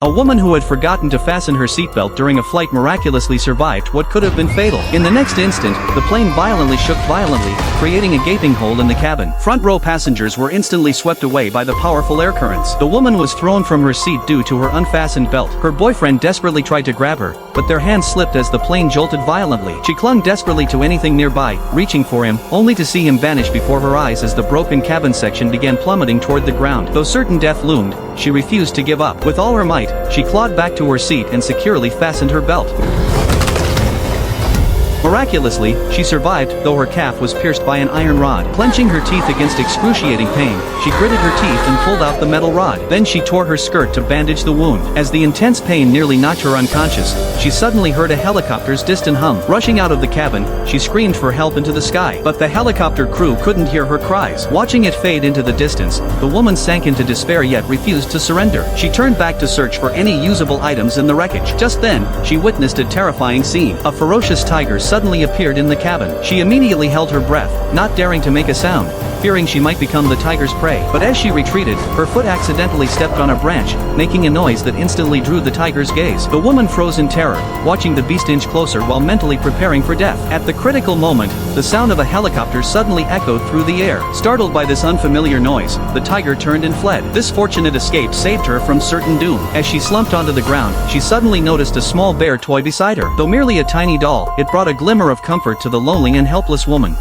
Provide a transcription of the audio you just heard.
A woman who had forgotten to fasten her seatbelt during a flight miraculously survived what could have been fatal. In the next instant, the plane violently shook violently, creating a gaping hole in the cabin. Front row passengers were instantly swept away by the powerful air currents. The woman was thrown from her seat due to her unfastened belt. Her boyfriend desperately tried to grab her, but their hands slipped as the plane jolted violently. She clung desperately to anything nearby, reaching for him, only to see him vanish before her eyes as the broken cabin section began plummeting toward the ground. Though certain death loomed, she refused to give up. With all her might, she clawed back to her seat and securely fastened her belt. Miraculously, she survived, though her calf was pierced by an iron rod. Clenching her teeth against excruciating pain, she gritted her teeth and pulled out the metal rod. Then she tore her skirt to bandage the wound. As the intense pain nearly knocked her unconscious, she suddenly heard a helicopter's distant hum. Rushing out of the cabin, she screamed for help into the sky. But the helicopter crew couldn't hear her cries. Watching it fade into the distance, the woman sank into despair yet refused to surrender. She turned back to search for any usable items in the wreckage. Just then, she witnessed a terrifying scene. A ferocious tiger suddenly appeared in the cabin. She immediately held her breath, not daring to make a sound, fearing she might become the tiger's prey. But as she retreated, her foot accidentally stepped on a branch, making a noise that instantly drew the tiger's gaze. The woman froze in terror, watching the beast inch closer while mentally preparing for death. At the critical moment, the sound of a helicopter suddenly echoed through the air. Startled by this unfamiliar noise, the tiger turned and fled. This fortunate escape saved her from certain doom. As she slumped onto the ground, she suddenly noticed a small bear toy beside her. Though merely a tiny doll, it brought a glimmer of comfort to the lonely and helpless woman.